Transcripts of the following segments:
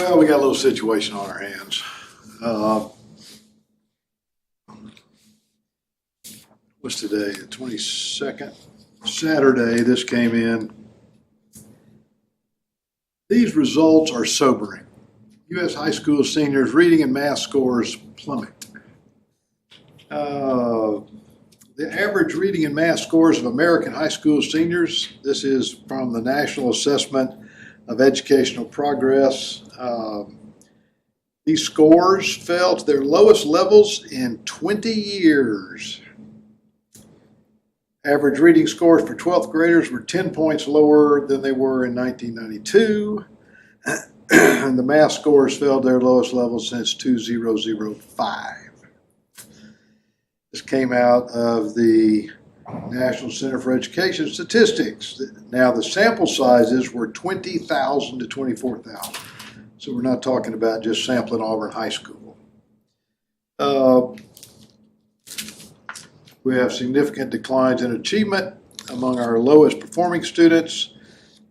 Well, we got a little situation on our hands. What's today? The 22nd? Saturday, this came in. These results are sobering. U.S. high school seniors' reading and math scores plummet. The average reading and math scores of American high school seniors, this is from the National Assessment of Educational Progress. These scores fell to their lowest levels in 20 years. Average reading scores for 12th graders were 10 points lower than they were in 1992. And the math scores fell to their lowest level since 2005. This came out of the National Center for Education Statistics. Now the sample sizes were 20,000 to 24,000. So we're not talking about just sampling Auburn High School. We have significant declines in achievement among our lowest performing students,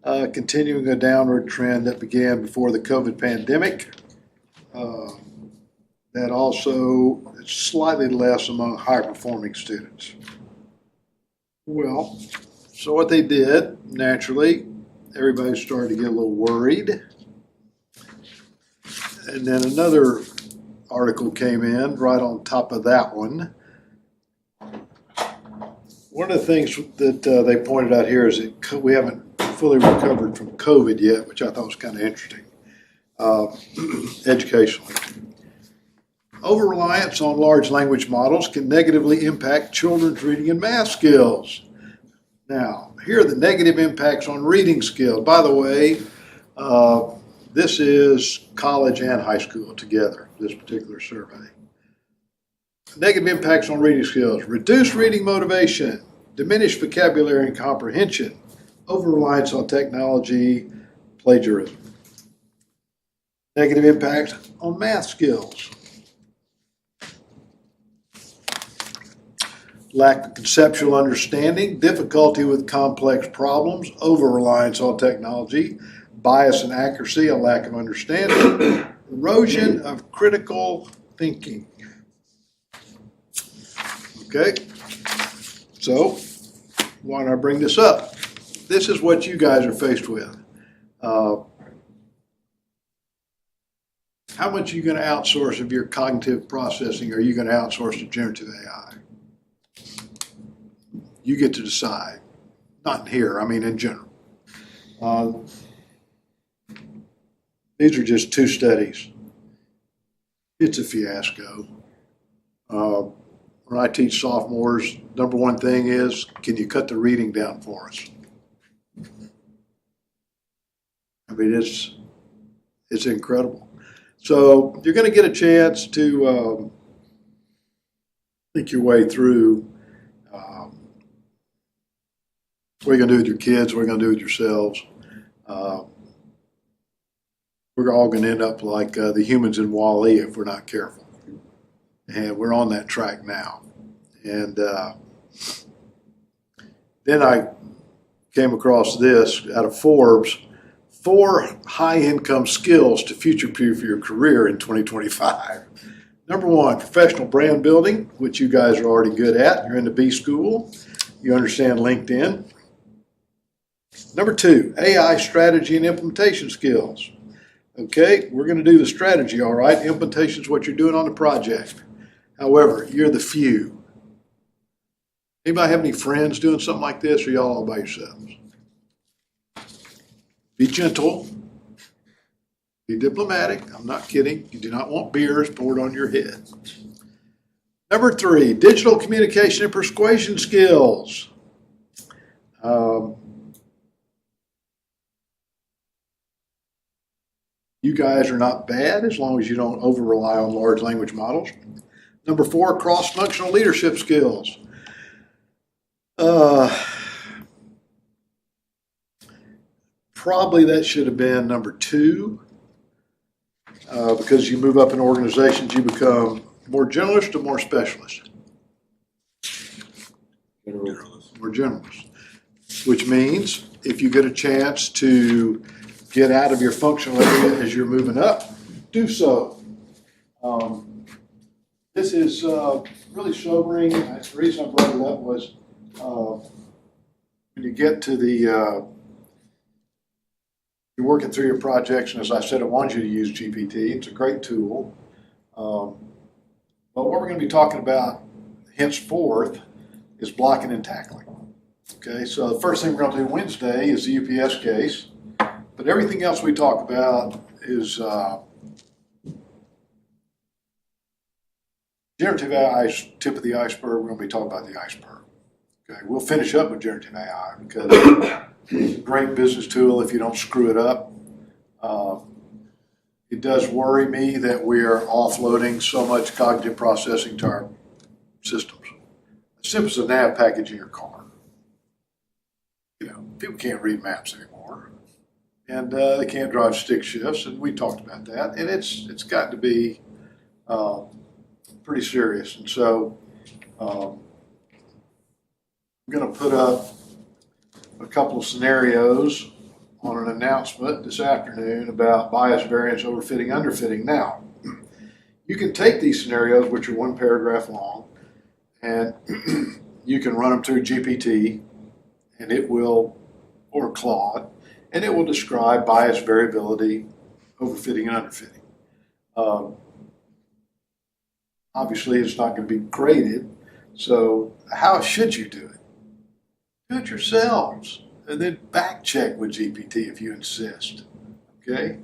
continuing a downward trend that began before the COVID pandemic. That also is slightly less among high performing students. Well, so what they did, naturally, everybody started to get a little worried. And then another article came in right on top of that one. One of the things that they pointed out here is that we haven't fully recovered from COVID yet, which I thought was kind of interesting, educationally. Over-reliance on large language models can negatively impact children's reading and math skills. Now, here are the negative impacts on reading skills. By the way, this is college and high school together, this particular survey. Negative impacts on reading skills: reduced reading motivation, diminished vocabulary and comprehension, over-reliance on technology, plagiarism. Negative impacts on math skills: lack of conceptual understanding, difficulty with complex problems, over-reliance on technology, bias in accuracy, a lack of understanding, erosion of critical thinking. Okay, so why don't I bring this up? This is what you guys are faced with. How much are you going to outsource of your cognitive processing are you going to outsource to generative AI? You get to decide. Not in here, I mean in general. These are just two studies. It's a fiasco. When I teach sophomores, number one thing is, can you cut the reading down for us? I mean, it's incredible. So you're going to get a chance to think your way through what you're going to do with your kids, what you're going to do with yourselves. We're all going to end up like the humans in Wall-E if we're not careful. And we're on that track now. And then I came across this out of Forbes: 4 high-income skills to future-proof your career in 2025. Number 1, professional brand building, which you guys are already good at. You're in the B school. You understand LinkedIn. Number 2, AI strategy and implementation skills. Okay, we're going to do the strategy, all right. Implementation is what you're doing on the project. However, you're the few. Anybody have any friends doing something like this, or y'all all by yourselves? Be gentle. Be diplomatic. I'm not kidding. You do not want beers poured on your head. Number 3, digital communication and persuasion skills. You guys are not bad as long as you don't over-rely on large language models. Number 4, cross-functional leadership skills. Probably that should have been number 2, because you move up in organizations, you become more generalist or more specialist? Generalist. More generalist, which means if you get a chance to get out of your functional area as you're moving up, do so. This is really sobering. The reason I brought it up was when you get to the, you're working through your projects, and as I said, I want you to use GPT. It's a great tool. But what we're going to be talking about henceforth is blocking and tackling. Okay, so the first thing we're going to do Wednesday is the UPS case, but everything else we talk about is generative AI, tip of the iceberg. We're going to be talking about the iceberg. Okay, we'll finish up with generative AI because it's a great business tool if you don't screw it up. It does worry me that we are offloading so much cognitive processing to our systems. As simple as a nav package in your car. You know, people can't read maps anymore, and they can't drive stick shifts, and we talked about that, and it's got to be pretty serious. And so I'm going to put up a couple of scenarios on an announcement this afternoon about bias, variance, overfitting, underfitting. Now, you can take these scenarios, which are one paragraph long, and you can run them through GPT, and it will, or Claude, and it will describe bias, variability, overfitting, and underfitting. Obviously, it's not going to be graded, so how should you do it? Do it yourselves, and then back check with GPT if you insist. Okay?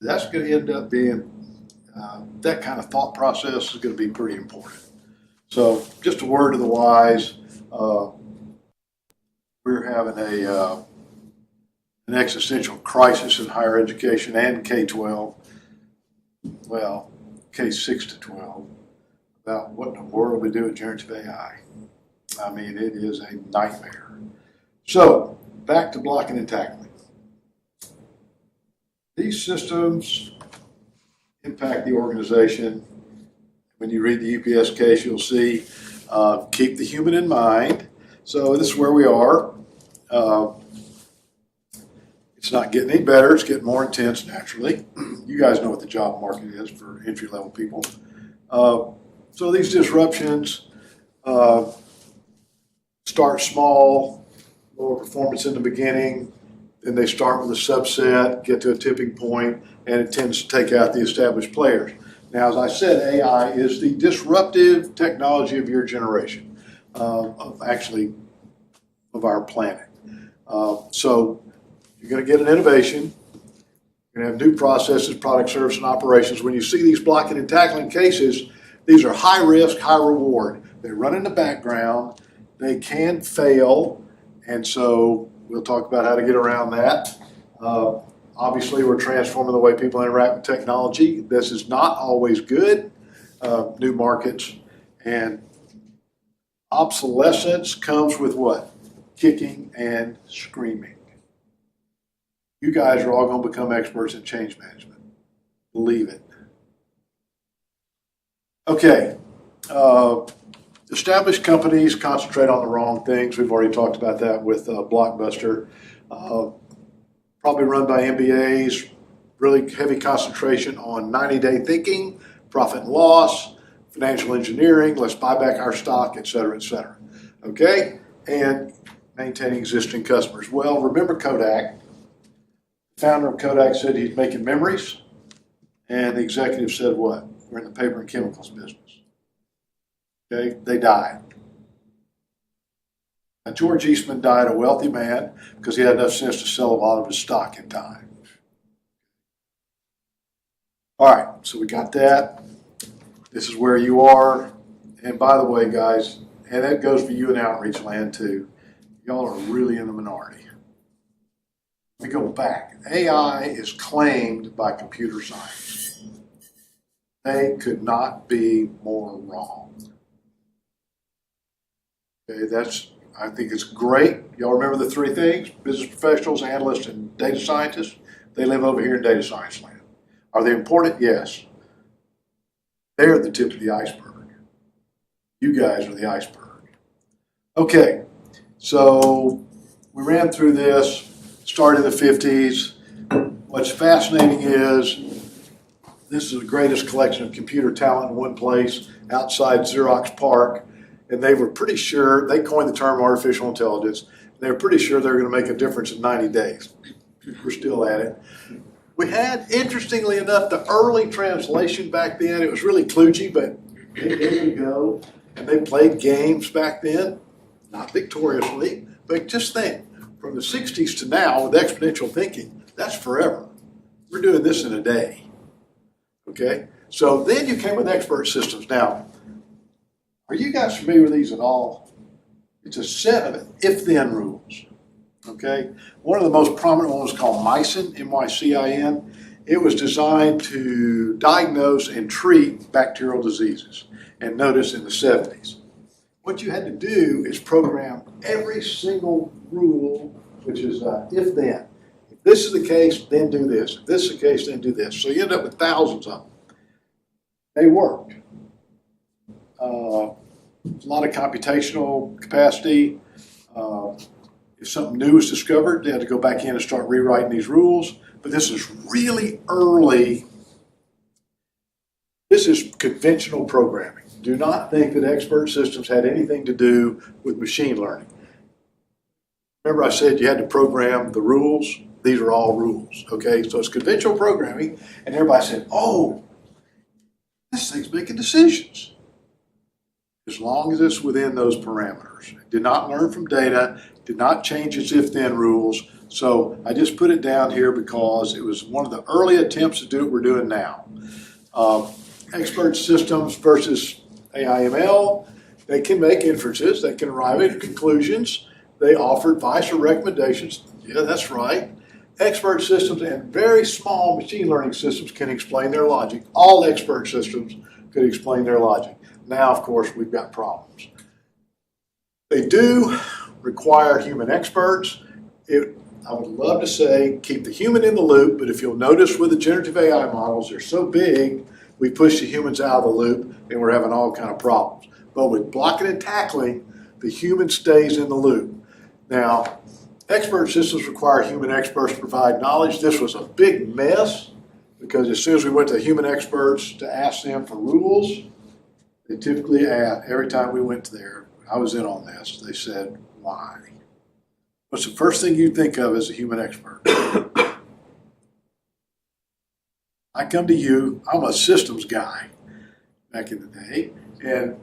That's going to end up being, that kind of thought process is going to be pretty important. So, just a word to the wise, we're having an existential crisis in higher education and K-12, well, K-6 to 12, about what in the world we do with generative AI. I mean, it is a nightmare. So, back to blocking and tackling. These systems impact the organization. When you read the UPS case, you'll see keep the human in mind. So this is where we are. It's not getting any better. It's getting more intense naturally. You guys know what the job market is for entry-level people. So these disruptions start small, lower performance in the beginning, then they start with a subset, get to a tipping point, and it tends to take out the established players. Now, as I said, AI is the disruptive technology of your generation, of our planet. So you're going to get an innovation. You're going to have new processes, product, service, and operations. When you see these blocking and tackling cases, these are high risk, high reward. They run in the background. They can fail, and so we'll talk about how to get around that. Obviously, we're transforming the way people interact with technology. This is not always good. New markets and obsolescence comes with what? Kicking and screaming. You guys are all going to become experts in change management. Believe it. Okay. Established companies concentrate on the wrong things. We've already talked about that with Blockbuster. Probably run by MBAs, really heavy concentration on 90-day thinking, profit and loss, financial engineering, let's buy back our stock, et cetera, okay? And maintaining existing customers. Well, remember Kodak. The founder of Kodak said he's making memories, and the executive said what? We're in the paper and chemicals business. Okay, they died. Now, George Eastman died a wealthy man because he had enough sense to sell a lot of his stock in time. All right, so we got that. This is where you are. And by the way, guys, and that goes for you in outreach land too, y'all are really in the minority. Let me go back. AI is claimed by computer science. They could not be more wrong. Okay, I think it's great. Y'all remember the three things? Business professionals, analysts, and data scientists. They live over here in data science land. Are they important? Yes. They're the tip of the iceberg. You guys are the iceberg. Okay, So we ran through this, started in the 50s. What's fascinating is this is the greatest collection of computer talent in one place outside Xerox PARC. And they were pretty sure, they coined the term artificial intelligence. They were pretty sure they were going to make a difference in 90 days. We're still at it. We had, interestingly enough, the early translation back then. It was really kludgy, but here we go. And they played games back then, not victoriously, but just think, from the 60s to now with exponential thinking, that's forever. We're doing this in a day. Okay? So then you came with expert systems. Now, are you guys familiar with these at all? It's a set of if-then rules. Okay? One of the most prominent ones was called MYCIN, M-Y-C-I-N. It was designed to diagnose and treat bacterial diseases. And notice in the 70s. What you had to do is program every single rule, which is if-then. If this is the case, then do this. If this is the case, then do this. So you end up with thousands of them. They worked. There's a lot of computational capacity. If something new was discovered, they had to go back in and start rewriting these rules. But this is really early. This is conventional programming. Do not think that expert systems had anything to do with machine learning. Remember I said you had to program the rules? These are all rules, okay? So it's conventional programming, and everybody said, oh, this thing's making decisions. As long as it's within those parameters. It did not learn from data, did not change its if-then rules. So I just put it down here because it was one of the early attempts to do what we're doing now. Expert systems versus AIML, they can make inferences, they can arrive at conclusions, they offer advice or recommendations. Yeah, that's right. Expert systems and very small machine learning systems can explain their logic. All expert systems could explain their logic. Now, of course, we've got problems. They do require human experts. I would love to say keep the human in the loop, but if you'll notice with the generative AI models, they're so big, we push the humans out of the loop and we're having all kind of problems. But with blocking and tackling, the human stays in the loop. Now, expert systems require human experts to provide knowledge. This was a big mess because as soon as we went to human experts to ask them for rules, they typically asked, every time we went there, I was in on this, they said, why? What's the first thing you think of as a human expert? I come to you, I'm a systems guy back in the day, and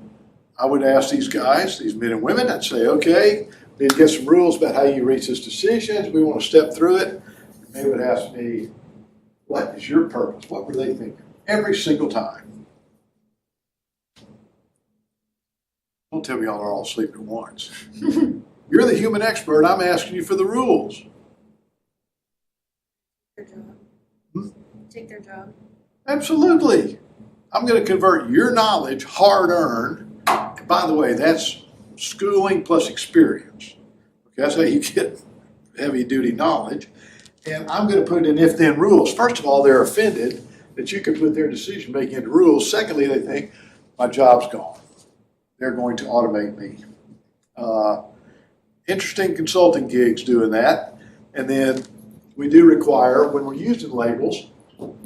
I would ask these guys, these men and women, I'd say, okay, we need to get some rules about how you reach this decision. We want to step through it. And they would ask me, what is your purpose? What were they thinking? Every single time. Don't tell me y'all are all sleeping at once. You're the human expert. I'm asking you for the rules. Their job. Take their job. Absolutely. I'm going to convert your knowledge, hard-earned. By the way, that's schooling plus experience. Okay, that's how you get heavy-duty knowledge. And I'm going to put in if-then rules. First of all, they're offended that you can put their decision-making into rules. Secondly, they think, my job's gone. They're going to automate me. Interesting consulting gigs doing that. And then we do require, when we're using labels,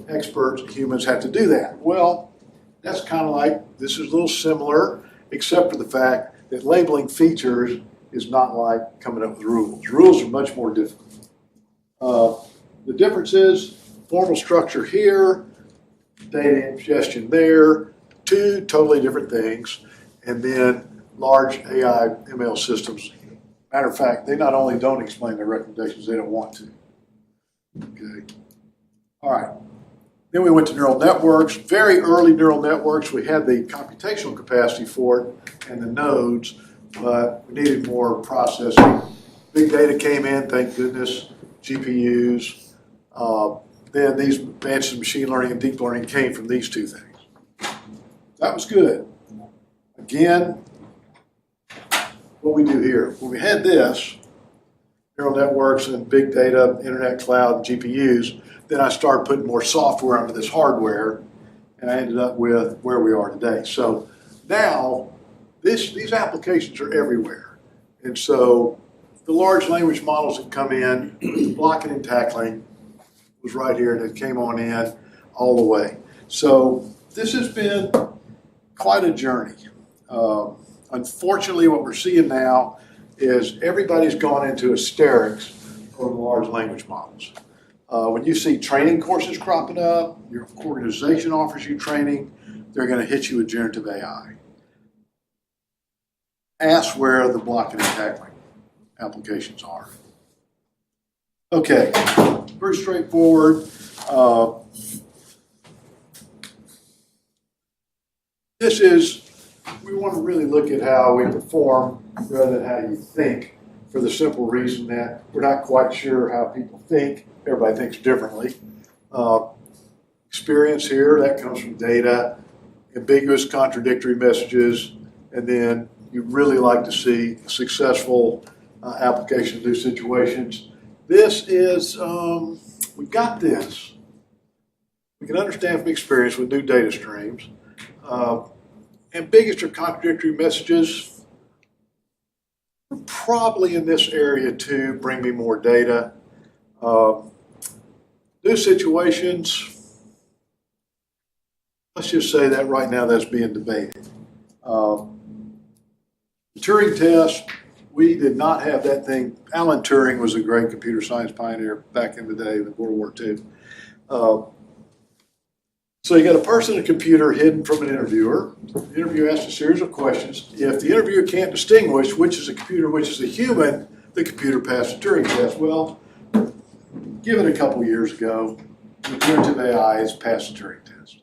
experts, humans have to do that. Well, that's kind of like, this is a little similar, except for the fact that labeling features is not like coming up with rules. Rules are much more difficult. The difference is formal structure here, data ingestion there, two totally different things. And then large AI ML systems. Matter of fact, they not only don't explain their recommendations, they don't want to. Okay. All right. Then we went to neural networks. Very early neural networks, we had the computational capacity for it and the nodes, but we needed more processing. Big data came in, thank goodness, GPUs. Then these advances in machine learning and deep learning came from these two things. That was good. Again, what we do here, when we had this, neural networks and big data, internet cloud, GPUs, then I started putting more software onto this hardware, and I ended up with where we are today. So now, these applications are everywhere. And so the large language models that come in, blocking and tackling was right here, and it came on in all the way. So this has been quite a journey. Unfortunately, what we're seeing now is everybody's gone into hysterics over the large language models. When you see training courses cropping up, your organization offers you training, they're going to hit you with generative AI. Ask where the blocking and tackling applications are. Okay, very straightforward. We want to really look at how we perform rather than how you think, for the simple reason that we're not quite sure how people think. Everybody thinks differently. Experience here, that comes from data, ambiguous contradictory messages, and then you really like to see successful application of new situations. This is, we got this. We can understand from experience with new data streams. Ambiguous or contradictory messages, probably in this area too, bring me more data. New situations, let's just say that right now that's being debated. The Turing test, we did not have that thing. Alan Turing was a great computer science pioneer back in the day, in World War II. So you got a person and a computer hidden from an interviewer. The interviewer asks a series of questions. If the interviewer can't distinguish which is a computer, which is a human, the computer passed the Turing test. Well, given a couple years ago, the generative AI has passed the Turing test.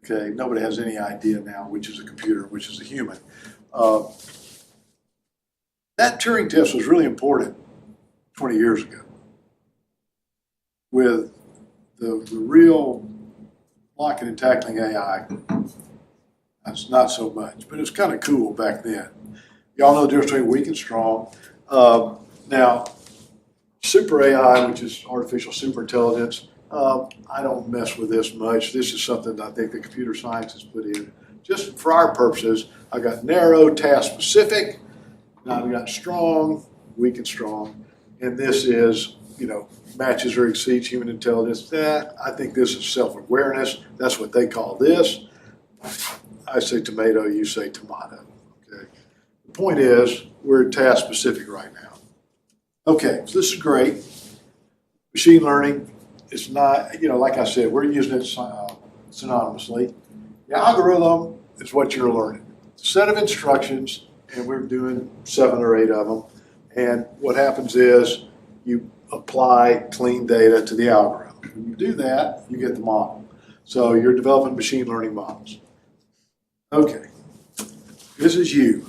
Okay, nobody has any idea now which is a computer, which is a human. That Turing test was really important 20 years ago. With the real blocking and tackling AI, that's not so much, but it's kind of cool back then. Y'all know the difference between weak and strong. Now, super AI, which is artificial superintelligence, I don't mess with this much. This is something I think the computer science has put in. Just for our purposes, I got narrow, task specific. Now we got strong, weak and strong. And this is, matches or exceeds human intelligence. I think this is self-awareness. That's what they call this. I say tomato, you say tomato. Okay. The point is, we're task specific right now. Okay, so this is great. Machine learning is not, like I said, we're using it synonymously. The algorithm is what you're learning. It's a set of instructions, and we're doing 7 or 8 of them. And what happens is you apply clean data to the algorithm. When you do that, you get the model. So you're developing machine learning models. Okay, this is you.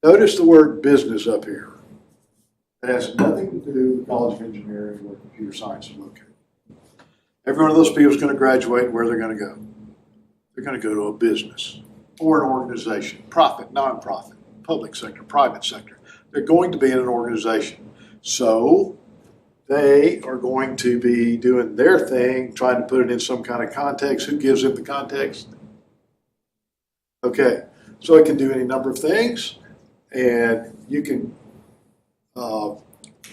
Notice the word business up here. It has nothing to do with College of Engineering or computer science is located. Every one of those people is going to graduate. Where they're going to go? They're going to go to a business or an organization, profit, nonprofit, public sector, private sector. They're going to be in an organization. So they are going to be doing their thing, trying to put it in some kind of context. Who gives them the context? Okay, so it can do any number of things, and you can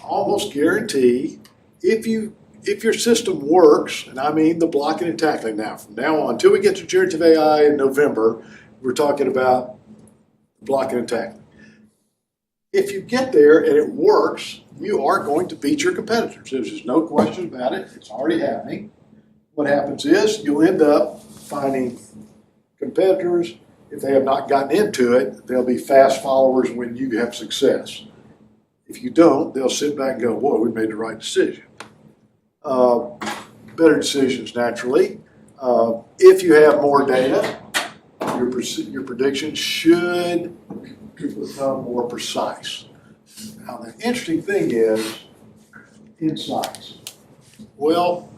almost guarantee if your system works, and I mean the blocking and tackling now, from now on, until we get to generative AI in November, we're talking about blocking and tackling. If you get there and it works, you are going to beat your competitors. There's just no question about it. It's already happening. What happens is you'll end up finding competitors. If they have not gotten into it, they'll be fast followers when you have success. If you don't, they'll sit back and go, boy, we made the right decision. Better decisions, naturally. If you have more data, your predictions should become more precise. Now, the interesting thing is insights. Well,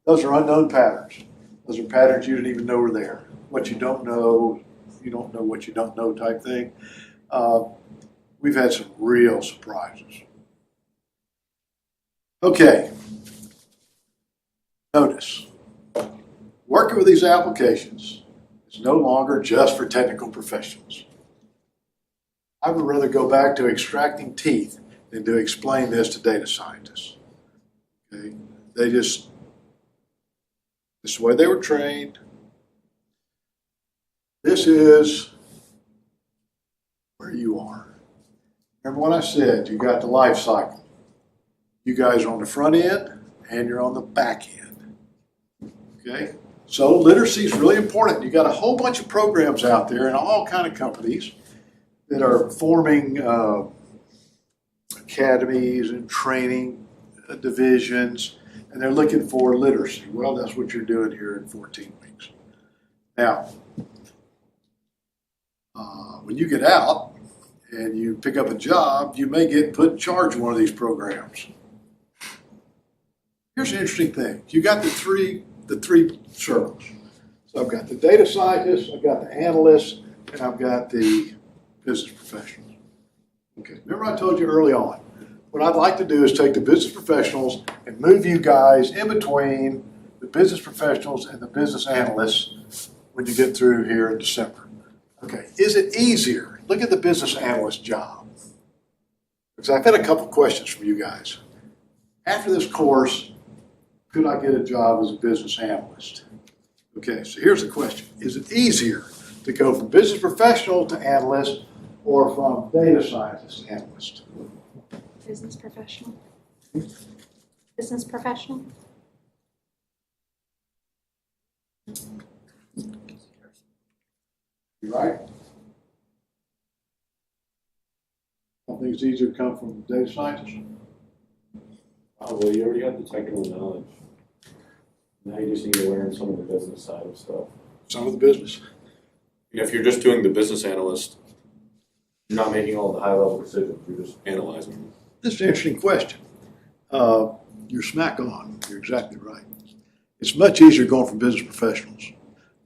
those are unknown patterns. Those are patterns you didn't even know were there. What you don't know, you don't know what you don't know type thing. We've had some real surprises. Okay. Notice, working with these applications is no longer just for technical professionals. I would rather go back to extracting teeth than to explain this to data scientists. Okay? This is the way they were trained. This is where you are. Remember what I said, you got the life cycle. You guys are on the front end and you're on the back end. Okay? So literacy is really important. You got a whole bunch of programs out there in all kind of companies that are forming academies and training divisions, and they're looking for literacy. Well, that's what you're doing here in 14 weeks. Now, when you get out and you pick up a job, you may get put in charge of one of these programs. Here's an interesting thing. You got the three circles. So I've got the data scientists, I've got the analysts, and I've got the business professionals. Okay, remember I told you early on, what I'd like to do is take the business professionals and move you guys in between the business professionals and the business analysts when you get through here in December. Okay, is it easier? Look at the business analyst job. Because I've had a couple questions from you guys. After this course, could I get a job as a business analyst? Okay, so here's the question. Is it easier to go from business professional to analyst or from data scientist to analyst? Business professional. Business professional. You right? I think it's easier to come from data scientist. Oh, well, you already have the technical knowledge. Now you just need to learn some of the business side of stuff. Some of the business. If you're just doing the business analyst, you're not making all the high-level decisions, you're just analyzing them. This is an interesting question. You're smack on. You're exactly right. It's much easier going from business professionals.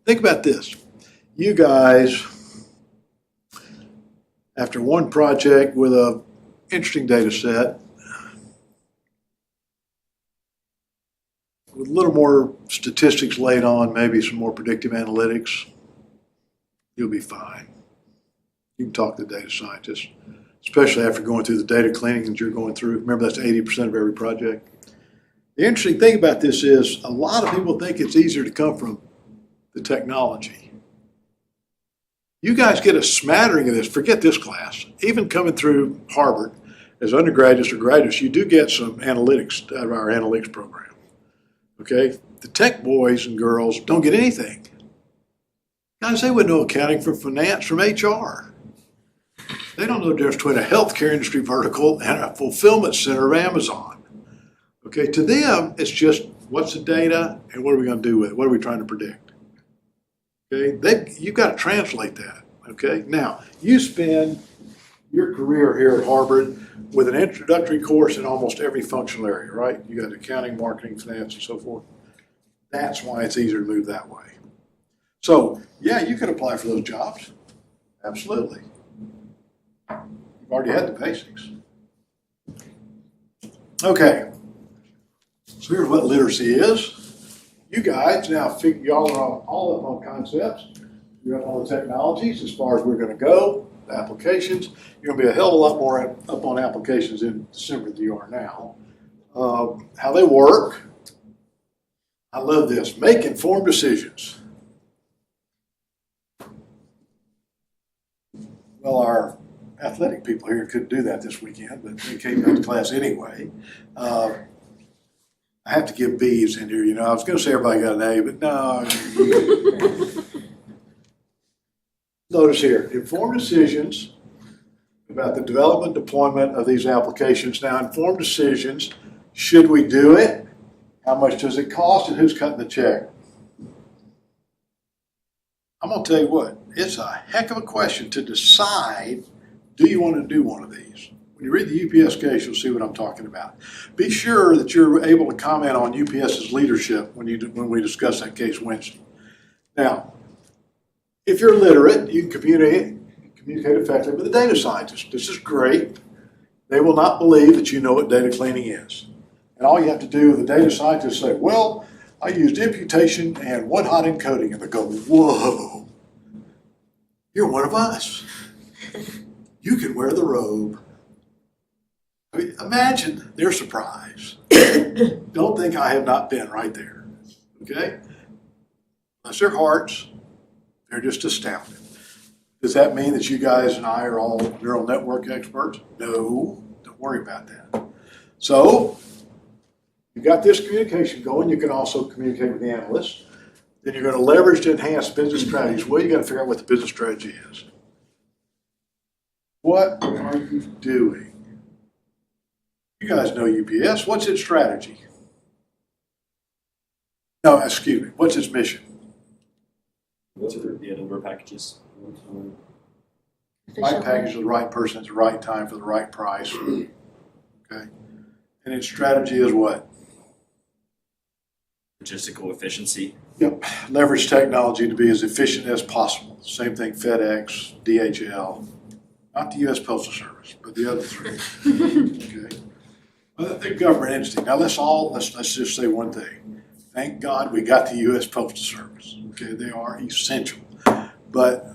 Think about this. You guys, after one project with an interesting data set, with a little more statistics laid on, maybe some more predictive analytics, you'll be fine. You can talk to the data scientists, especially after going through the data cleaning that you're going through. Remember, that's 80% of every project. The interesting thing about this is a lot of people think it's easier to come from the technology. You guys get a smattering of this. Forget this class. Even coming through Harvard as undergraduates or graduates, you do get some analytics out of our analytics program. Okay? The tech boys and girls don't get anything. Guys, they wouldn't know accounting from finance from HR. They don't know the difference between a healthcare industry vertical and a fulfillment center of Amazon. Okay, to them, it's just what's the data and what are we going to do with it? What are we trying to predict? Okay, you've got to translate that. Okay, now you spend your career here at Harvard with an introductory course in almost every functional area, right? You got accounting, marketing, finance, and so forth. That's why it's easier to move that way. So, yeah, you can apply for those jobs. Absolutely. You've already had the basics. Okay. So here's what literacy is. You guys now y'all are all up on concepts. You're up on the technologies as far as we're going to go, the applications. You're going to be a hell of a lot more up on applications in December than you are now. How they work. I love this. Make informed decisions. Well, our athletic people here couldn't do that this weekend, but they came to class anyway. I have to give B's in here, you know. I was going to say everybody got an A, but no. Notice here, informed decisions about the development, deployment of these applications. Now, informed decisions, should we do it? How much does it cost, and who's cutting the check? I'm going to tell you what, it's a heck of a question to decide, do you want to do one of these? When you read the UPS case, you'll see what I'm talking about. Be sure that you're able to comment on UPS's leadership when we discuss that case Wednesday. Now, if you're literate, you can communicate effectively with a data scientist. This is great. They will not believe that you know what data cleaning is. And all you have to do with a data scientist is say, well, I used imputation and one-hot encoding. And they go, whoa, you're one of us. You can wear the robe. I mean, imagine their surprise. Don't think I have not been right there. Okay? Bless their hearts. They're just astounded. Does that mean that you guys and I are all neural network experts? No, don't worry about that. So, you got this communication going. You can also communicate with the analysts. Then you're going to leverage to enhance business strategies. Well, you got to figure out what the business strategy is. What are you doing? You guys know UPS. What's its strategy? No, excuse me. What's its mission? The number of packages. Right package to the right person at the right time for the right price. Okay. And its strategy is what? Logistical efficiency. Yep. Leverage technology to be as efficient as possible. Same thing FedEx, DHL, not the U.S. Postal Service, but the other three. Okay. Well, the government entity. Now let's just say one thing. Thank God we got the U.S. Postal Service. Okay, they are essential. But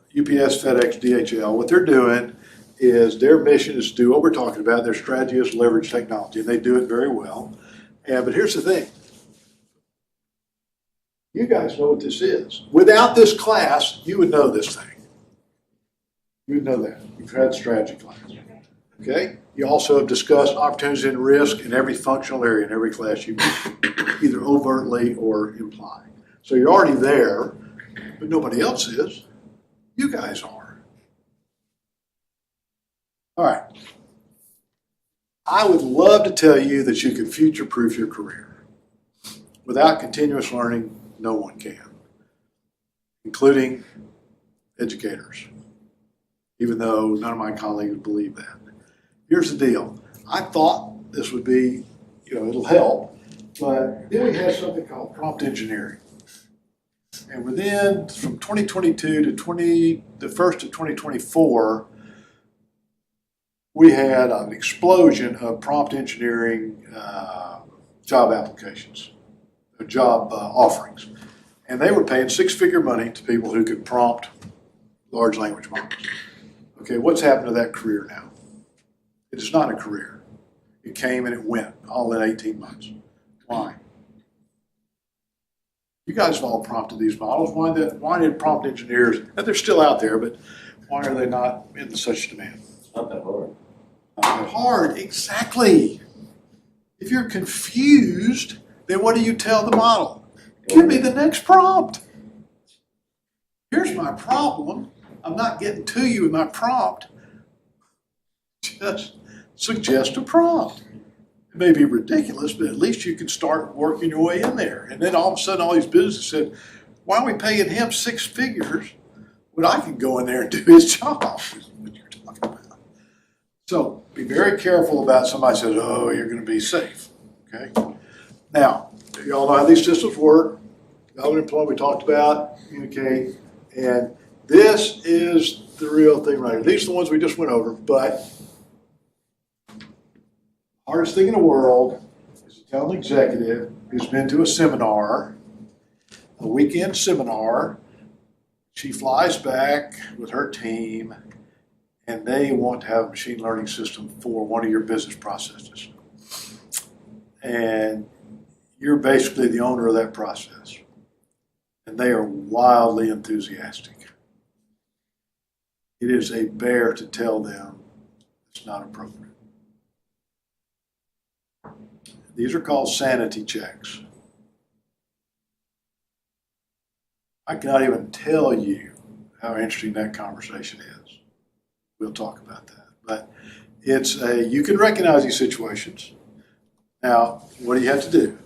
UPS, FedEx, DHL, what they're doing is their mission is to do what we're talking about. Their strategy is leverage technology, and they do it very well. But here's the thing. You guys know what this is. Without this class, you would know this thing. You would know that. You've had strategy class. Okay? You also have discussed opportunities and risk in every functional area in every class you either overtly or implied. So you're already there, but nobody else is. You guys are. All right. I would love to tell you that you can future-proof your career. Without continuous learning, no one can, including educators, even though none of my colleagues believe that. Here's the deal. I thought this would be, it'll help, but then we had something called prompt engineering. And within, from 2022 to the first of 2024, we had an explosion of prompt engineering job applications, job offerings. And they were paying six-figure money to people who could prompt large language models. Okay, what's happened to that career now? It is not a career. It came and it went, all in 18 months. Why? You guys have all prompted these models. Why did prompt engineers, and they're still out there, but why are they not in such demand? It's not that hard. Not that hard, exactly. If you're confused, then what do you tell the model? Give me the next prompt. Here's my problem. I'm not getting to you in my prompt. Just suggest a prompt. It may be ridiculous, but at least you can start working your way in there. And then all of a sudden, all these businesses said, why are we paying him six figures when I can go in there and do his job? Is what you're talking about. So be very careful about somebody says, oh, you're going to be safe. Okay. Now, you all know how these systems work. Government employment we talked about, communicate, and this is the real thing right here. These are the ones we just went over, but hardest thing in the world is to tell an executive who's been to a seminar, a weekend seminar, she flies back with her team, and they want to have a machine learning system for one of your business processes. And you're basically the owner of that process. And they are wildly enthusiastic. It is a bear to tell them it's not appropriate. These are called sanity checks. I cannot even tell you how interesting that conversation is. We'll talk about that. But you can recognize these situations. Now, what do you have to do?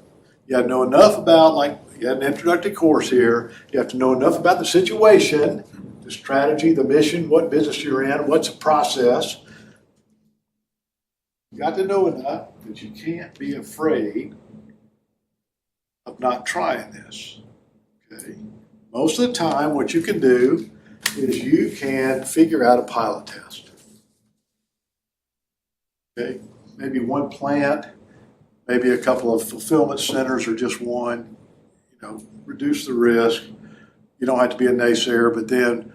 You have to know enough about, you had an introductory course here. You have to know enough about the situation, the strategy, the mission, what business you're in, what's the process. You got to know enough that you can't be afraid of not trying this. Okay. Most of the time, what you can do is you can figure out a pilot test. Okay. Maybe one plant, maybe a couple of fulfillment centers or just one. Reduce the risk. You don't have to be a naysayer, but then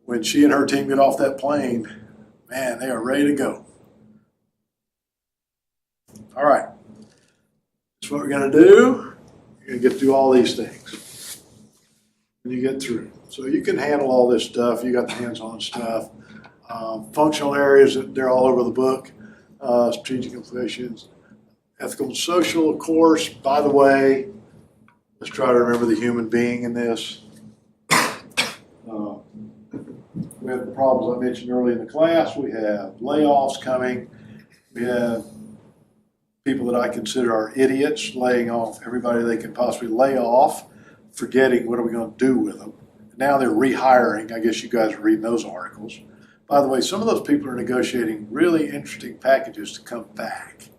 when she and her team get off that plane, Man, they are ready to go. All right. That's what we're going to do. You're going to get through all these things. And you get through. So you can handle all this stuff. You got the hands-on stuff. Functional areas, they're all over the book. Strategic implications. Ethical and social, of course. By the way, let's try to remember the human being in this. We have the problems I mentioned early in the class. We have layoffs coming. We have people that I consider are idiots laying off everybody they can possibly lay off, forgetting what are we going to do with them. Now they're rehiring. I guess you guys are reading those articles. By the way, some of those people are negotiating really interesting packages to come back.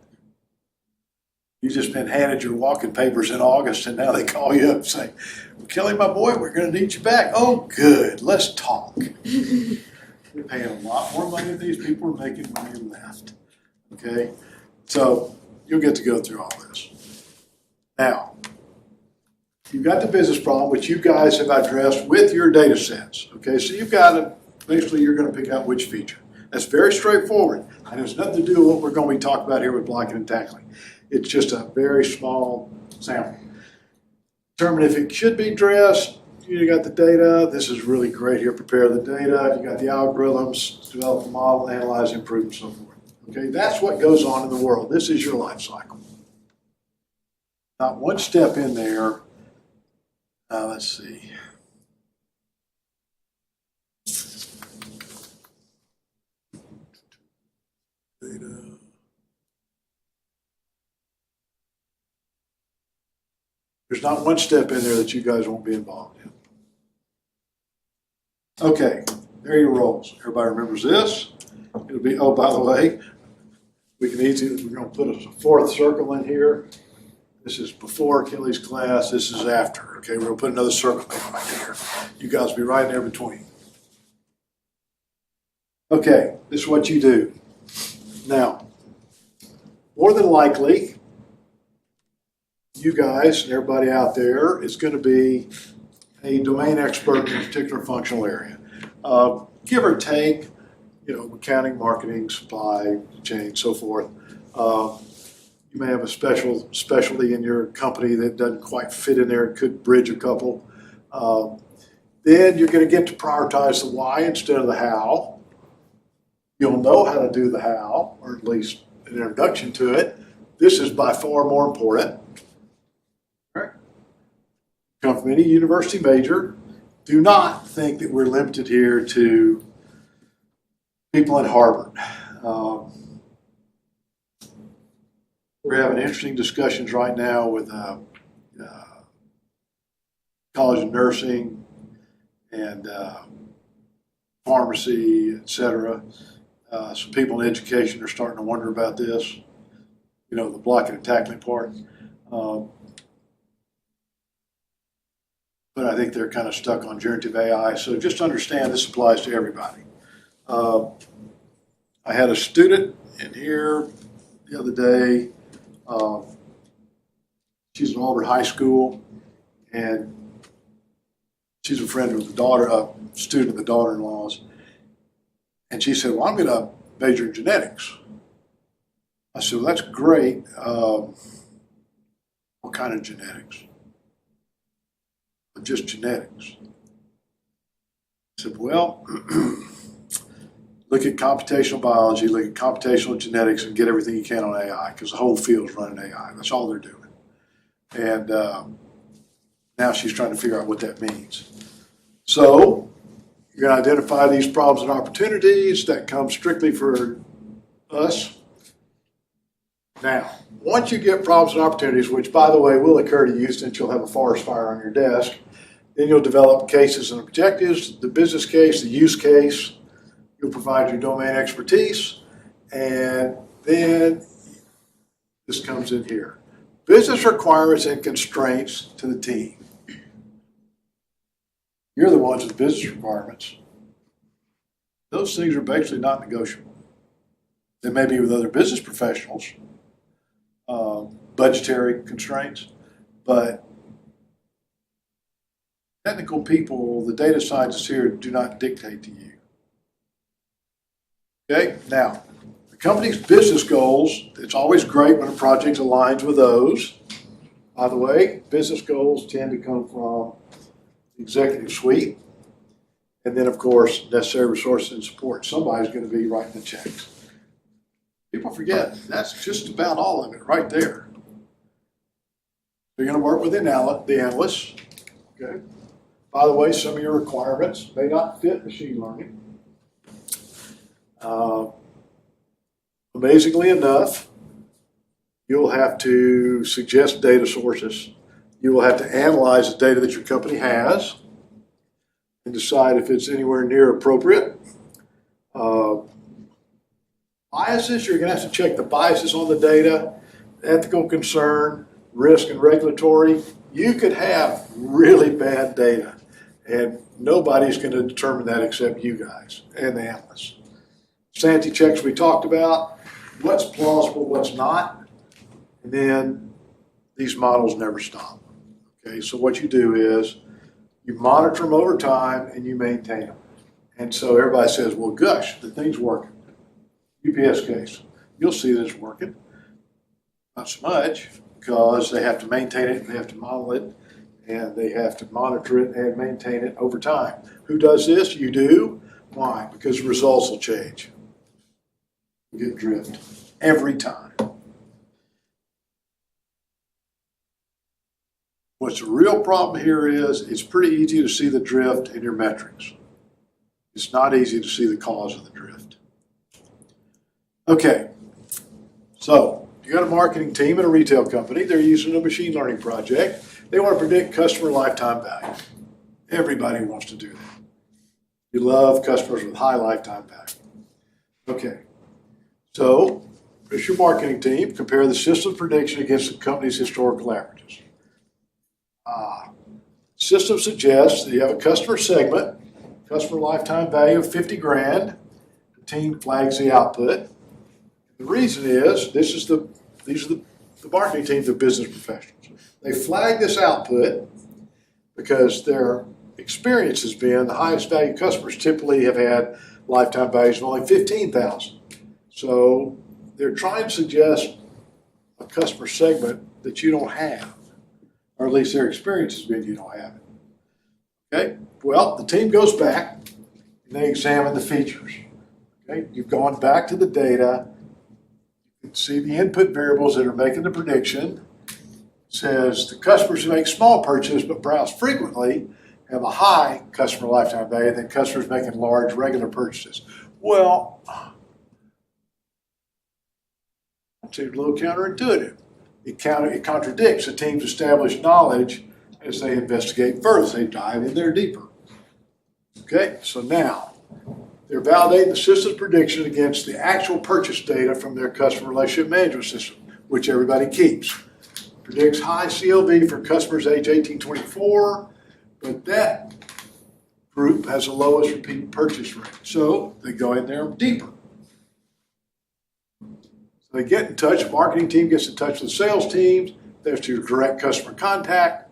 You just been handed your walking papers in August, and now they call you up and say, well, Kelly, my boy, we're going to need you back. Oh, good. Let's talk. We're paying a lot more money than these people are making when they left. Okay? So you'll get to go through all this. Now, you've got the business problem, which you guys have addressed with your data sets. Okay? So you've got to, basically, you're going to pick out which feature. That's very straightforward. And it's nothing to do with what we're going to be talking about here with blocking and tackling. It's just a very small sample. Determine if it should be addressed. You got the data. This is really great here. Prepare the data. You got the algorithms, develop the model, analyze, improve, and so forth. Okay, that's what goes on in the world. This is your life cycle. Not one step in there. Let's see. Data. There's not one step in there that you guys won't be involved in. Okay, there are your roles. Everybody remembers this. It'll be, oh, by the way, we're going to put a fourth circle in here. This is before Kelly's class. This is after. Okay, we're going to put another circle in right here. You guys will be right there between. Okay, this is what you do. Now, more than likely, you guys and everybody out there is going to be a domain expert in a particular functional area. Give or take, accounting, marketing, supply chain, so forth. You may have a specialty in your company that doesn't quite fit in there, could bridge a couple. Then you're going to get to prioritize the why instead of the how. You'll know how to do the how, or at least an introduction to it. This is by far more important. Come from any university major. Do not think that we're limited here to people at Harvard. We're having interesting discussions right now with College of Nursing and pharmacy, et cetera. Some people in education are starting to wonder about this, the blocking and tackling part. But I think they're kind of stuck on generative AI. So just understand this applies to everybody. I had a student in here the other day. She's in Auburn High School, and she's a friend of a student of the daughter-in-law's. And she said, well, I'm going to major in genetics. I said, well, that's great. What kind of genetics? Just genetics. I said, well, look at computational biology, look at computational genetics, and get everything you can on AI, because the whole field's running AI. That's all they're doing. And now she's trying to figure out what that means. So you're going to identify these problems and opportunities that come strictly for us. Now, once you get problems and opportunities, which, by the way, will occur to you since you'll have a forest fire on your desk, then you'll develop cases and objectives, the business case, the use case. You'll provide your domain expertise, and then this comes in here. Business requirements and constraints to the team. You're the ones with business requirements. Those things are basically not negotiable. They may be with other business professionals, budgetary constraints, but technical people, the data scientists here, do not dictate to you. Okay, now, the company's business goals, it's always great when a project aligns with those. By the way, business goals tend to come from the executive suite. And then, of course, necessary resources and support. Somebody's going to be writing the checks. People forget, that's just about all of it right there. You're going to work with the analysts. Okay. By the way, some of your requirements may not fit machine learning. Amazingly enough, you'll have to suggest data sources. You will have to analyze the data that your company has and decide if it's anywhere near appropriate. Biases, you're going to have to check the biases on the data, ethical concern, risk and regulatory. You could have really bad data, and nobody's going to determine that except you guys and the analysts. Sanity checks we talked about, what's plausible, what's not, and then these models never stop. Okay, so what you do is you monitor them over time and you maintain them. And so everybody says, well, gosh, the thing's working. UPS case, you'll see that it's working. Not so much, because they have to maintain it, they have to model it, and they have to monitor it and maintain it over time. Who does this? You do. Why? Because the results will change. You get drift every time. What's the real problem here is it's pretty easy to see the drift in your metrics. It's not easy to see the cause of the drift. Okay, so you got a marketing team at a retail company. They're using a machine learning project. They want to predict customer lifetime value. Everybody wants to do that. You love customers with high lifetime value. Okay, so here's your marketing team. Compare the system prediction against the company's historical averages. System suggests that you have a customer segment, customer lifetime value of 50 grand. The team flags the output. The reason is, these are the marketing teams of business professionals. They flag this output because their experience has been the highest value customers typically have had lifetime values of only 15,000. So they're trying to suggest a customer segment that you don't have, or at least their experience has been you don't have it. Okay, well, the team goes back and they examine the features. Okay, you've gone back to the data. You can see the input variables that are making the prediction. It says the customers who make small purchases but browse frequently have a high customer lifetime value than customers making large regular purchases. Well, it's a little counterintuitive. It contradicts the team's established knowledge as they investigate further, as they dive in there deeper. Okay, so now they're validating the system's prediction against the actual purchase data from their customer relationship management system, which everybody keeps. Predicts high CLV for customers age 18-24, but that group has the lowest repeat purchase rate. So they go in there deeper. So they get in touch, the marketing team gets in touch with the sales teams, there's your direct customer contact.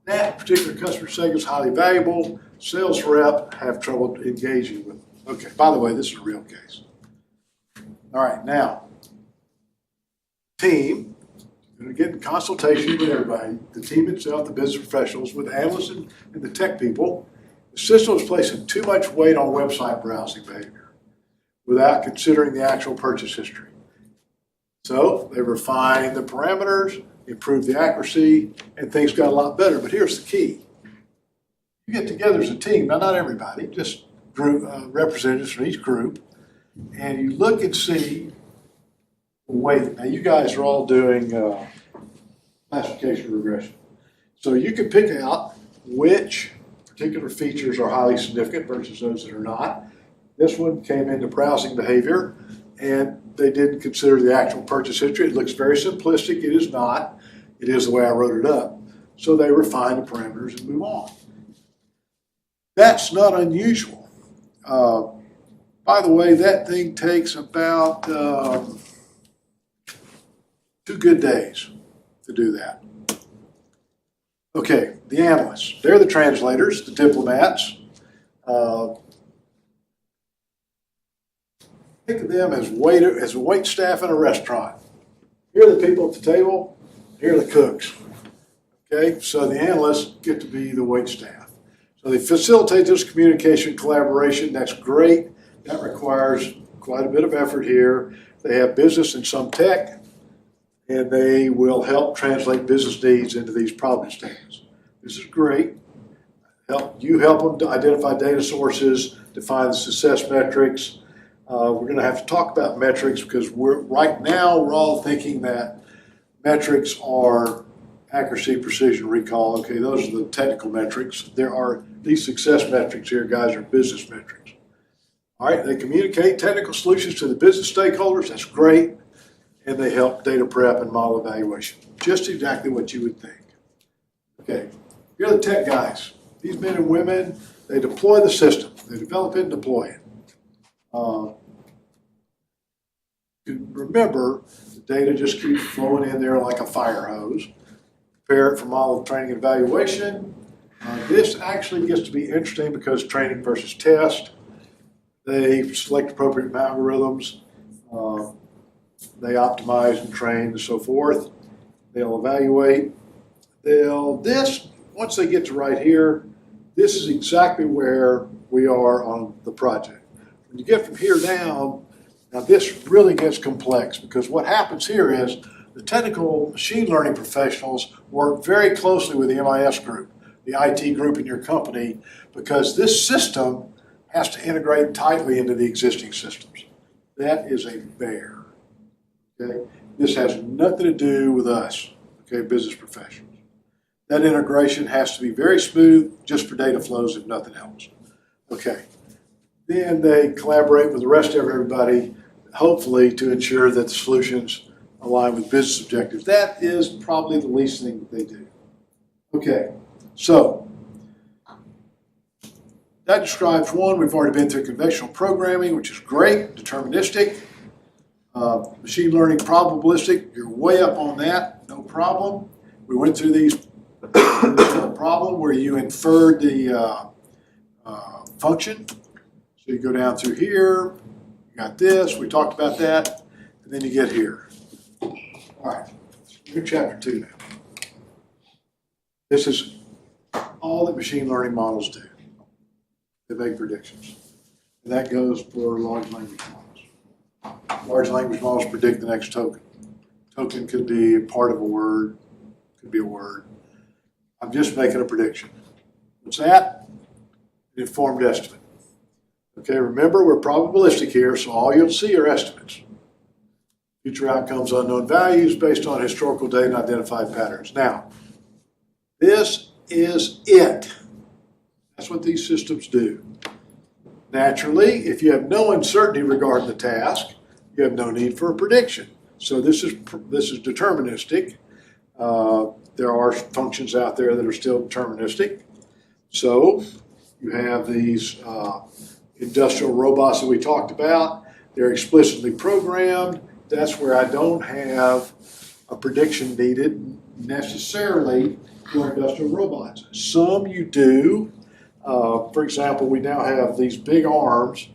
That particular customer segment is highly valuable. Sales rep have trouble engaging with them. Okay, by the way, this is a real case. All right, now, team, you're going to get in consultation with everybody, the team itself, the business professionals, with analysts and the tech people. The system is placing too much weight on website browsing behavior without considering the actual purchase history. So they refined the parameters, improved the accuracy, and things got a lot better. But here's the key. You get together as a team, now not everybody, just group representatives from each group, and you look and see weight. Now you guys are all doing classification regression. So you can pick out which particular features are highly significant versus those that are not. This one came into browsing behavior, and they didn't consider the actual purchase history. It looks very simplistic. It is not. It is the way I wrote it up. So they refine the parameters and move on. That's not unusual. By the way, that thing takes about 2 good days to do that. Okay, the analysts. They're the translators, the diplomats. Think of them as a wait staff in a restaurant. Here are the people at the table, here are the cooks. Okay, so the analysts get to be the wait staff. So they facilitate this communication, collaboration. That's great. That requires quite a bit of effort here. They have business and some tech, and they will help translate business needs into these problem statements. This is great. Help them to identify data sources, define the success metrics. We're going to have to talk about metrics because right now we're all thinking that metrics are accuracy, precision, recall. Okay, those are the technical metrics. There are these success metrics here, guys, are business metrics. All right, they communicate technical solutions to the business stakeholders. That's great. And they help data prep and model evaluation. Just exactly what you would think. Okay, here are the tech guys. These men and women, they deploy the system. They develop it and deploy it. Remember, the data just keeps flowing in there like a fire hose. Prepare it for model training and evaluation. This actually gets to be interesting because training versus test. They select appropriate algorithms. They optimize and train and so forth. They'll evaluate. Once they get to right here, this is exactly where we are on the project. When you get from here down, now this really gets complex because what happens here is the technical machine learning professionals work very closely with the MIS group, the IT group in your company, because this system has to integrate tightly into the existing systems. That is a bear. Okay? This has nothing to do with us, okay, business professionals. That integration has to be very smooth just for data flows if nothing else. Okay. Then they collaborate with the rest of everybody, hopefully to ensure that the solutions align with business objectives. That is probably the least thing that they do. Okay, so that describes one. We've already been through conventional programming, which is great, deterministic. Machine learning probabilistic, you're way up on that, no problem. We went through these problem where you inferred the function. So you go down through here, you got this, we talked about that, and then you get here. All right, we're in chapter 2 now. This is all that machine learning models do. They make predictions. And that goes for large language models. Large language models predict the next token. Token could be part of a word, could be a word. I'm just making a prediction. What's that? An informed estimate. Okay, remember we're probabilistic here, so all you'll see are estimates. Future outcomes, unknown values based on historical data and identified patterns. Now, this is it. That's what these systems do. Naturally, if you have no uncertainty regarding the task, you have no need for a prediction. So this is deterministic. There are functions out there that are still deterministic. So you have these industrial robots that we talked about. They're explicitly programmed. That's where I don't have a prediction needed necessarily for industrial robots. Some you do. For example, we now have these big arms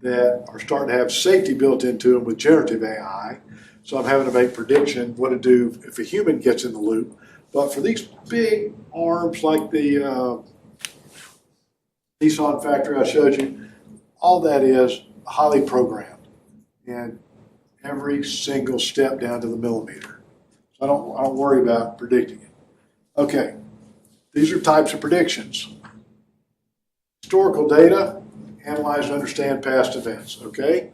that are starting to have safety built into them with generative AI. So I'm having to make prediction what to do if a human gets in the loop. But for these big arms like the Nissan factory I showed you, all that is highly programmed and every single step down to the millimeter. So I don't worry about predicting it. Okay, these are types of predictions. Historical data, analyze and understand past events, okay?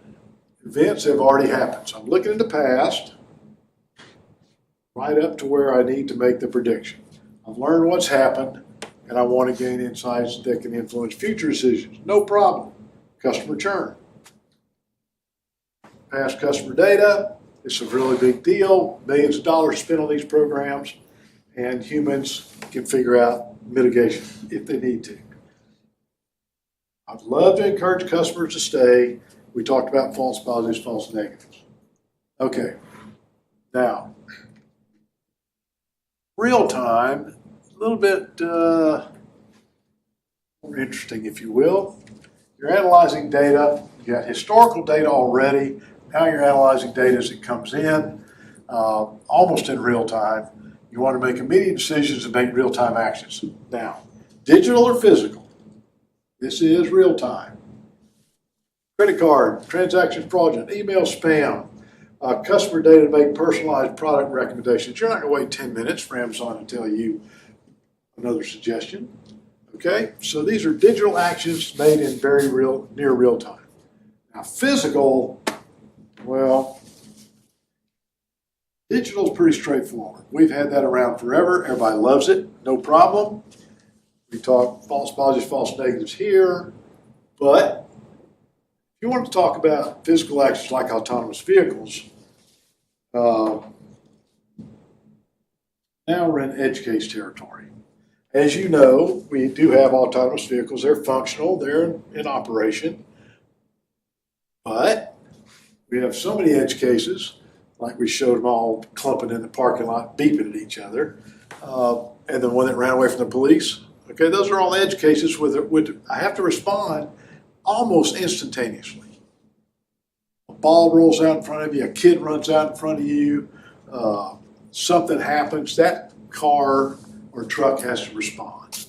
Events have already happened. So I'm looking at the past, right up to where I need to make the prediction. I've learned what's happened, and I want to gain insights that can influence future decisions. No problem. Customer churn. Past customer data, it's a really big deal. Millions of dollars spent on these programs, and humans can figure out mitigation if they need to. I'd love to encourage customers to stay. We talked about false positives, false negatives. Okay, now, real time, a little bit more interesting, if you will. You're analyzing data. You got historical data already. Now you're analyzing data as it comes in, almost in real time. You want to make immediate decisions and make real-time actions. Now, digital or physical, this is real time. Credit card, transaction fraudulent, email spam, customer data to make personalized product recommendations. You're not going to wait 10 minutes for Amazon to tell you another suggestion. Okay, so these are digital actions made in near real time. Now, physical, well, digital is pretty straightforward. We've had that around forever. Everybody loves it, no problem. We talk false positives, false negatives here, but if you want to talk about physical actions like autonomous vehicles, now we're in edge case territory. As you know, we do have autonomous vehicles. They're functional, they're in operation, but we have so many edge cases, like we showed them all clumping in the parking lot, beeping at each other, and the one that ran away from the police. Okay, those are all edge cases I have to respond almost instantaneously. A ball rolls out in front of you, a kid runs out in front of you, something happens, that car or truck has to respond.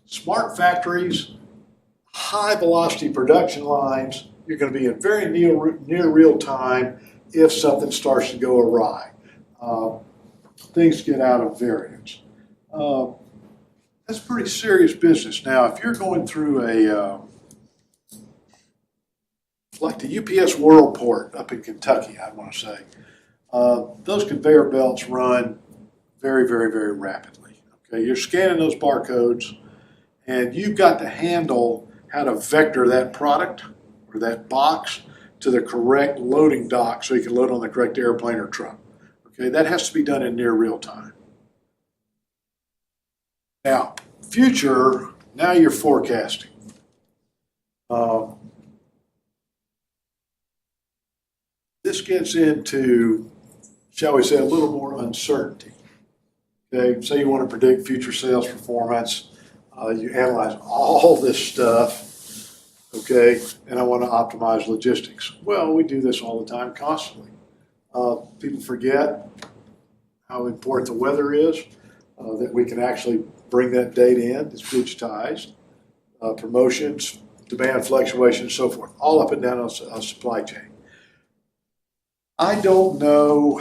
Smart factories, high velocity production lines, you're going to be in very near real time if something starts to go awry. Things get out of variance. That's pretty serious business. Now, if you're going through like the UPS Worldport up in Kentucky, I want to say, those conveyor belts run very, very, very rapidly. Okay, you're scanning those barcodes, and you've got to handle how to vector that product or that box to the correct loading dock so you can load on the correct airplane or truck. Okay, that has to be done in near real time. Now, future, now you're forecasting. This gets into, shall we say, a little more uncertainty. Okay, say you want to predict future sales performance. You analyze all this stuff, okay, and I want to optimize logistics. Well, we do this all the time, constantly. People forget how important the weather is, that we can actually bring that data in. It's digitized. Promotions, demand fluctuations, so forth, all up and down a supply chain. I don't know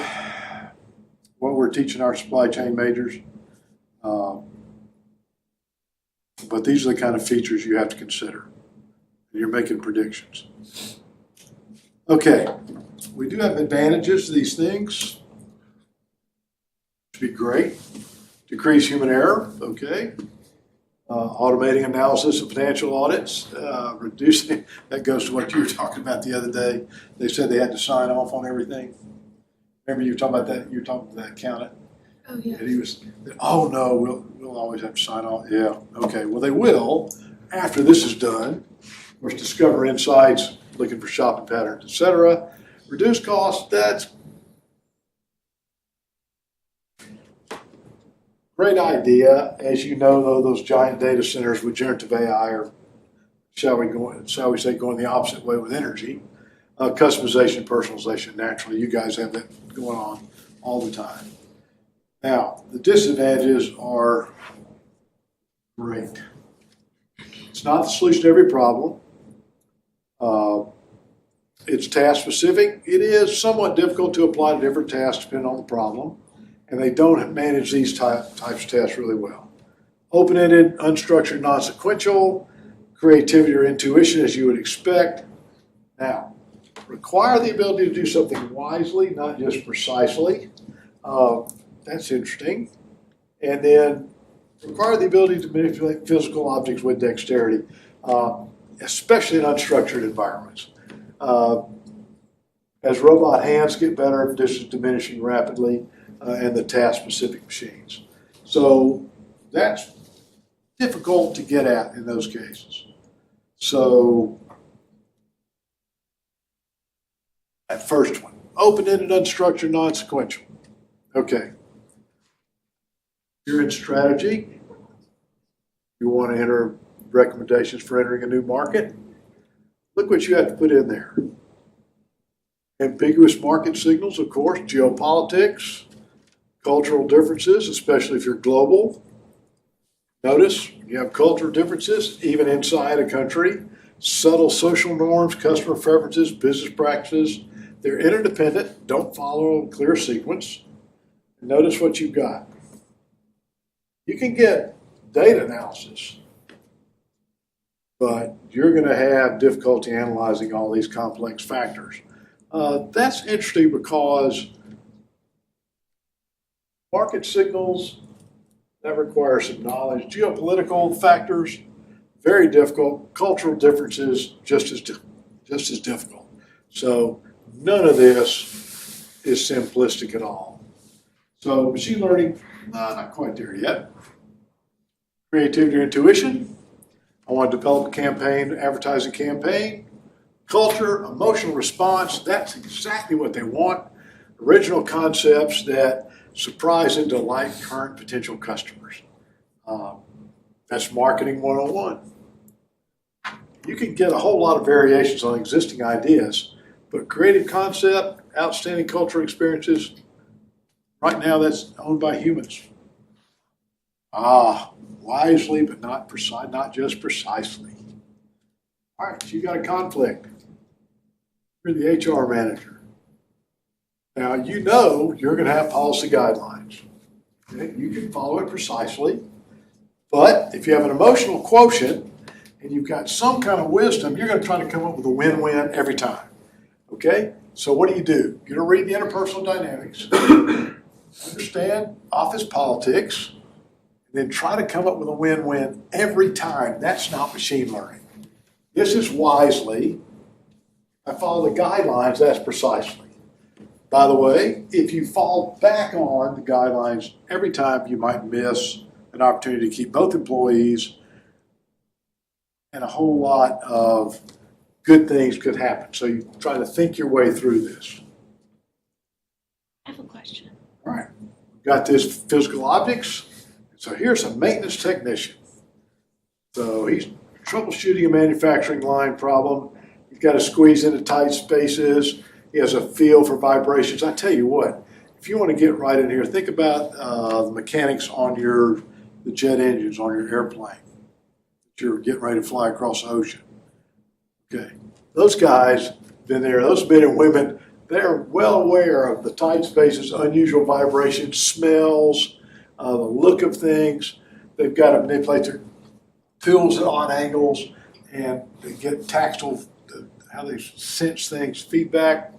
what we're teaching our supply chain majors, but these are the kind of features you have to consider. You're making predictions. Okay, we do have advantages to these things. Should be great. Decrease human error, okay. Automating analysis of financial audits, reducing, that goes to what you were talking about the other day. They said they had to sign off on everything. Remember you were talking about that, you were talking to that accountant? Oh, yeah. And he was, oh no, we'll always have to sign off. Yeah, okay, well they will after this is done. Of course, discover insights, looking for shopping patterns, etc. Reduce costs, that's great idea. As you know, though, those giant data centers with generative AI are, shall we say, going the opposite way with energy. Customization, personalization, naturally, you guys have that going on all the time. Now, the disadvantages are great. It's not the solution to every problem. It's task specific. It is somewhat difficult to apply to different tasks depending on the problem, and they don't manage these types of tasks really well. Open-ended, unstructured, non-sequential, creativity or intuition as you would expect. Now, require the ability to do something wisely, not just precisely. That's interesting. And then require the ability to manipulate physical objects with dexterity, especially in unstructured environments. As robot hands get better, this is diminishing rapidly, and the task-specific machines. So that's difficult to get at in those cases. So that first one, open-ended, unstructured, non-sequential. Okay. You're in strategy. You want to enter recommendations for entering a new market. Look what you have to put in there. Ambiguous market signals, of course, geopolitics, cultural differences, especially if you're global. Notice you have cultural differences even inside a country, subtle social norms, customer preferences, business practices. They're interdependent, don't follow a clear sequence. Notice what you've got. You can get data analysis, but you're going to have difficulty analyzing all these complex factors. That's interesting because market signals, that requires some knowledge. Geopolitical factors, very difficult. Cultural differences, just as difficult. So none of this is simplistic at all. So machine learning, not quite there yet. Creativity or intuition. I want to develop a campaign, advertising campaign. Culture, emotional response, that's exactly what they want. Original concepts that surprise and delight current potential customers. That's marketing 101. You can get a whole lot of variations on existing ideas, but creative concept, outstanding cultural experiences, right now that's owned by humans. Wisely, but not precise, not just precisely. All right, you got a conflict. You're the HR manager. Now, you know you're going to have policy guidelines. Okay? You can follow it precisely, but if you have an emotional quotient and you've got some kind of wisdom, you're going to try to come up with a win-win every time. Okay? So what do? You're going to read the interpersonal dynamics, understand office politics, and then try to come up with a win-win every time. That's not machine learning. This is wisely. I follow the guidelines, that's precisely. By the way, if you fall back on the guidelines every time, you might miss an opportunity to keep both employees, and a whole lot of good things could happen. So you try to think your way through this. I have a question. All right, we've got this physical objects. So here's a maintenance technician. So he's troubleshooting a manufacturing line problem. He's got to squeeze into tight spaces. He has a feel for vibrations. I tell you what, if you want to get right in here, think about the mechanics on the jet engines on your airplane that you're getting ready to fly across the ocean. Okay, those guys been there. Those men and women, they're well aware of the tight spaces, unusual vibrations, smells, the look of things. They've got to manipulate their tools at odd angles, and they get tactile, how they sense things, feedback.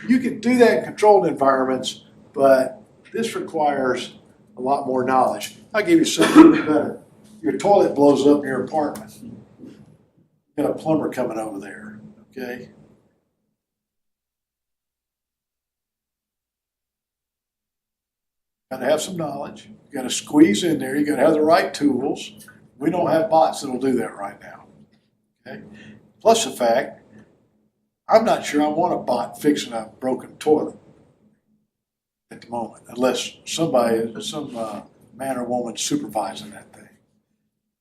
You can do that in controlled environments, but this requires a lot more knowledge. I'll give you something better. Your toilet blows up in your apartment. You got a plumber coming over there, okay? Got to have some knowledge. You got to squeeze in there. You got to have the right tools. We don't have bots that'll do that right now, okay? Plus the fact, I'm not sure I want a bot fixing a broken toilet at the moment, unless some man or woman supervising that thing.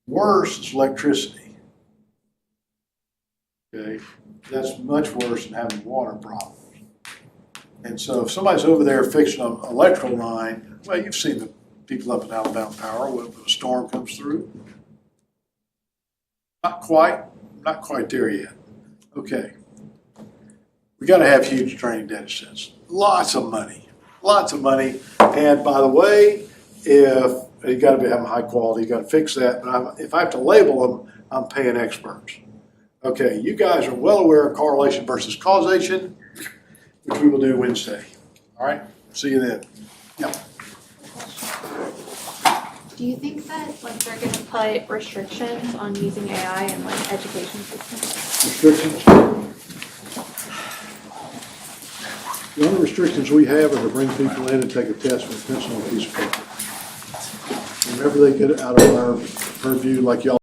Worse is electricity. Okay, that's much worse than having water problems. And so if somebody's over there fixing an electrical line, well, you've seen the people up in Alabama Power when a storm comes through. Not quite there yet. Okay. We got to have huge training data sets. Lots of money. And by the way, if you got to be having high quality, you got to fix that. But if I have to label them, I'm paying experts. Okay, you guys are well aware of correlation versus causation, which we will do Wednesday. All right, see you then. Yeah. Do you think that they're going to put restrictions on using AI in education systems? Restrictions? The only restrictions we have are to bring people in and take a test with a pencil and a piece of paper. Whenever they get out of our purview, like y'all